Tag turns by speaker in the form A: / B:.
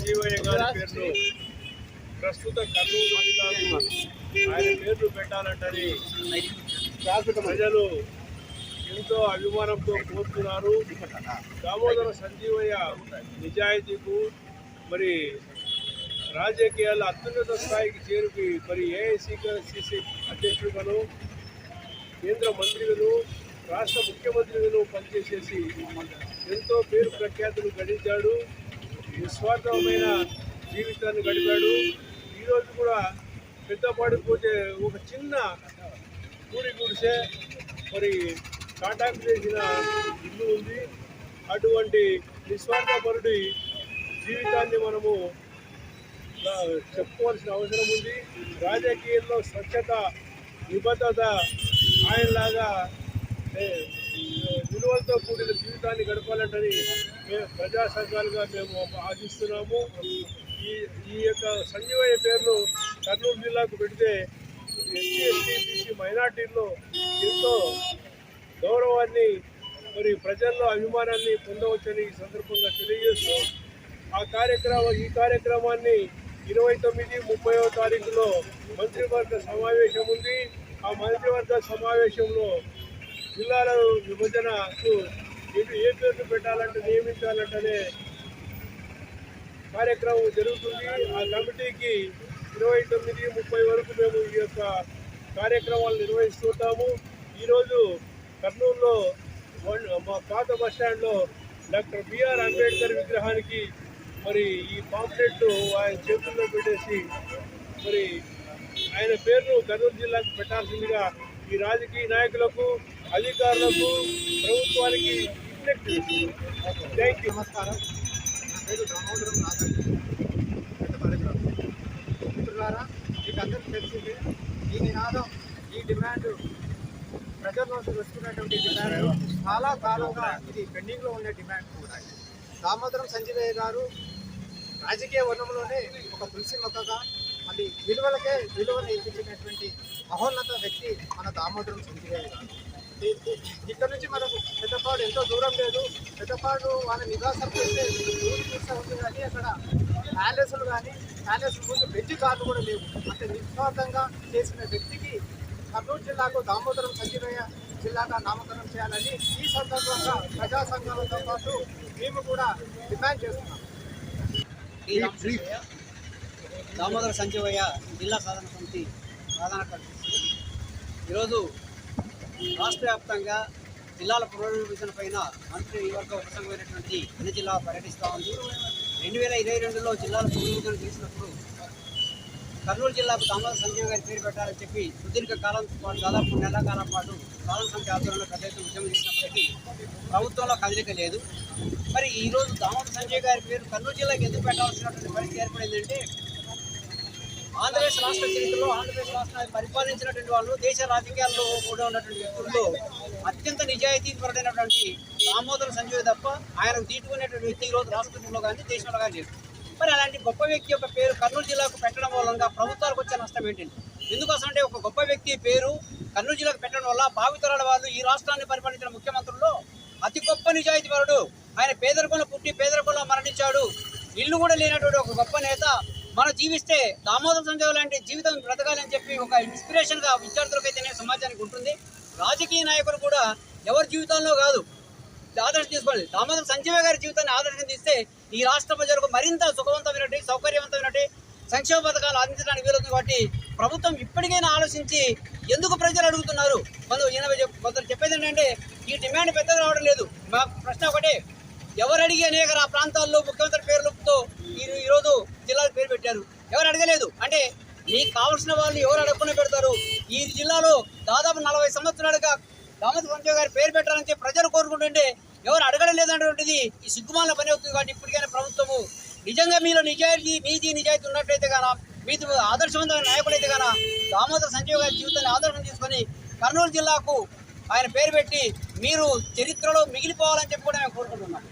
A: సంజీవయ్య గారి పేరును ప్రస్తుత కర్నూలు జిల్లాకు ఆయన పేర్లు పెట్టాలంటని ప్రజలు ఎంతో అభిమానంతో కోరుతున్నారు. దామోదర సంజీవయ్య నిజాయితీకు మరి రాజకీయాల అత్యున్నత స్థాయికి చేరుకి మరి ఏఐసిసి అధ్యక్షుడుగాను, కేంద్ర మంత్రిగాను, రాష్ట్ర ముఖ్యమంత్రిగాను పనిచేసేసి ఎంతో పేరు ప్రఖ్యాతులు గడించాడు. నిస్వార్థమైన జీవితాన్ని గడిపాడు. ఈరోజు కూడా పెద్దపాడిపోతే ఒక చిన్న కూడి గుడిసే మరి కాంటాక్ట్ చేసిన ఇల్లు ఉంది. అటువంటి నిస్వార్థపరుడి జీవితాన్ని మనము చెప్పుకోవాల్సిన అవసరం ఉంది. రాజకీయాల్లో స్వచ్ఛత, నిబద్ధత ఆయనలాగా విలువలతో కూడిన జీవితాన్ని గడపాలంటని మేము ప్రజా సంఘాలుగా మేము ఆశిస్తున్నాము. ఈ యొక్క సంజీవయ్య పేరును కర్నూలు జిల్లాకు పెడితే ఎస్సీ, ఎస్టీ, బీసీ మైనార్టీల్లో ఎంతో గౌరవాన్ని మరి ప్రజల్లో అభిమానాన్ని పొందవచ్చని ఈ సందర్భంగా తెలియజేస్తూ ఈ కార్యక్రమాన్ని 29, 30వ తారీఖులో మంత్రివర్గ సమావేశం ఉంది. ఆ మంత్రివర్గ సమావేశంలో జిల్లాల విభజనకు ఏ పేర్లు పెట్టాలంటే నియమించాలంటనే కార్యక్రమం జరుగుతుంది. ఆ కమిటీకి 29, 30 వరకు మేము ఈ యొక్క కార్యక్రమాలు నిర్వహిస్తుంటాము. ఈరోజు కర్నూలులో మా పాత బస్టాండ్లో డాక్టర్ బిఆర్ అంబేద్కర్ విగ్రహానికి మరి ఈ పాంప్లెట్ ఆయన చేతుల్లో పెట్టేసి మరి ఆయన పేరును కర్నూలు జిల్లాకు పెట్టాల్సిందిగా ఈ రాజకీయ నాయకులకు, అధికారులకు, ప్రభుత్వానికి విజ్ఞప్తి చేస్తున్నాను. Thank you.
B: నమస్కారం. నా పేరు దామోదరం నాగార్జున. మిత్రులారా, మీకు అందరికీ తెలిసిందే ఈ నినాదం, ఈ డిమాండ్ ప్రజల్లోకి వస్తున్నటువంటి డిమాండ్ చాలా కాలంగా ఇది పెండింగ్లో ఉండే డిమాండ్ కూడా. దామోదరం సంజీవయ్య గారు రాజకీయ వర్ణంలోనే ఒక తులసి మొక్కగా మళ్ళీ విలువలకే విలువను ఇప్పించినటువంటి మహోన్నత వ్యక్తి మన దామోదరం సంజీవయ్య గారు. ఇక్కడ నుంచి మనకు పెద్దపాడు ఎంతో దూరం లేదు. పెద్దపాడు వాళ్ళ నివాసం చేస్తే ఊరు చూస్తూ ఉంది, కానీ అక్కడ ప్యాలెస్లు కానీ ప్యాలెస్ ముందు బెంచ్ కార్లు కూడా లేవు. అంటే నిస్వార్థంగా చేసిన వ్యక్తికి కర్నూలు జిల్లాకు దామోదరం సంజీవయ్య జిల్లాగా నామకరణం చేయాలని ఈ సందర్భంగా ప్రజా సంఘాలతో పాటు మేము కూడా డిమాండ్ చేస్తున్నాం.
C: దామోదర సంజీవయ్య జిల్లా సాధన సమితి ప్రధాన కార్యదర్శి. ఈరోజు రాష్ట్ర వ్యాప్తంగా జిల్లాల పునర్విభజన పైన మంత్రివర్గ ఉపసంఘమైనటువంటి అన్ని జిల్లా పర్యటిస్తూ ఉంది. 2022లో జిల్లాల పునర్విభజన చేసినప్పుడు కర్నూలు జిల్లాకు దామోదర సంజీవ గారి పేరు పెట్టాలని చెప్పి సుదీర్ఘ కాలం పాటు దాదాపు నెల కాలం పాటు కాలం సంఖ్య ఆధ్వర్యంలో పెద్ద ఎత్తున ఉద్యమం చేసినప్పటికీ ప్రభుత్వంలో కదలిక లేదు. మరి ఈరోజు దామోదర సంజయ్ గారి పేరు కర్నూలు జిల్లాకి ఎందుకు పెట్టాల్సినటువంటి పరిస్థితి ఏర్పడిందంటే, ఆంధ్రప్రదేశ్ రాష్ట్ర చరిత్రలో ఆంధ్రప్రదేశ్ రాష్ట్రాన్ని పరిపాలించినటువంటి వాళ్ళు, దేశ రాజకీయాల్లో కూడా ఉన్నటువంటి వ్యక్తుల్లో అత్యంత నిజాయితీ పరుడైనటువంటి దామోదర సంజయ్ తప్ప ఆయనకు తీటుకునేటువంటి వ్యక్తి ఈరోజు రాష్ట్రంలో కానీ దేశంలో కానీ లేదు. మరి అలాంటి గొప్ప వ్యక్తి యొక్క పేరు కర్నూలు జిల్లాకు పెట్టడం వల్ల ప్రభుత్వాలకు వచ్చే నష్టం ఏంటండి? ఎందుకోసం అంటే ఒక గొప్ప వ్యక్తి పేరు కర్నూలు జిల్లాకు పెట్టడం వల్ల భావితరాల వాళ్ళు ఈ రాష్ట్రాన్ని పరిపాలించిన ముఖ్యమంత్రుల్లో అతి గొప్ప నిజాయితీపరుడు, ఆయన పేదరికంలో పుట్టి పేదరికంలో మరణించాడు, ఇల్లు కూడా లేనటువంటి ఒక గొప్ప నేత మనం జీవిస్తే దామోదర సంజయ్ లాంటి జీవితం బ్రతకాలని చెప్పి ఒక ఇన్స్పిరేషన్గా విద్యార్థులకైతేనే సమాజానికి ఉంటుంది. రాజకీయ నాయకులు కూడా ఎవరి జీవితంలో కాదు ఆదర్శం తీసుకోవాలి. దామోదర సంజయ్ గారి జీవితాన్ని ఆదర్శం తీస్తే ఈ రాష్ట్ర ప్రజలకు మరింత సుఖవంతమైనటువంటి, సౌకర్యవంతమైనటువంటి సంక్షేమ పథకాలు అందించడానికి వీలుతుంది. కాబట్టి ప్రభుత్వం ఇప్పటికైనా ఆలోచించి, ఎందుకు ప్రజలు అడుగుతున్నారు, కొందరు చెప్పేది ఏంటంటే ఈ డిమాండ్ పెద్దగా రావడం లేదు. మా ప్రశ్న ఒకటే, ఎవరు అడిగి అనేక ప్రాంతాల్లో ముఖ్యమంత్రి పేర్లతో ఈరోజు జిల్లాకు పేరు పెట్టారు, ఎవరు అడగలేదు. అంటే మీకు కావాల్సిన వాళ్ళు ఎవరు అడగకుండా పెడతారు. ఈ జిల్లాలో దాదాపు 40 సంవత్సరాలుగా దామోదర సంజయ్ గారి పేరు పెట్టాలని చెప్పి ప్రజలు కోరుకుంటుంటే ఎవరు అడగడం లేదనేటువంటిది ఈ సిగ్గుమాల పని అవుతుంది. కాబట్టి ఇప్పటికైనా ప్రభుత్వము నిజంగా మీలో నిజాయితీ ఉన్నట్లయితే గానా, మీది ఆదర్శవంతమైన నాయకులైతే గానా దామోదర సంజయ్ గారి జీవితాన్ని ఆదర్శం తీసుకొని కర్నూలు జిల్లాకు ఆయన పేరు పెట్టి మీరు చరిత్రలో మిగిలిపోవాలని చెప్పి కూడా మేము కోరుకుంటున్నాం.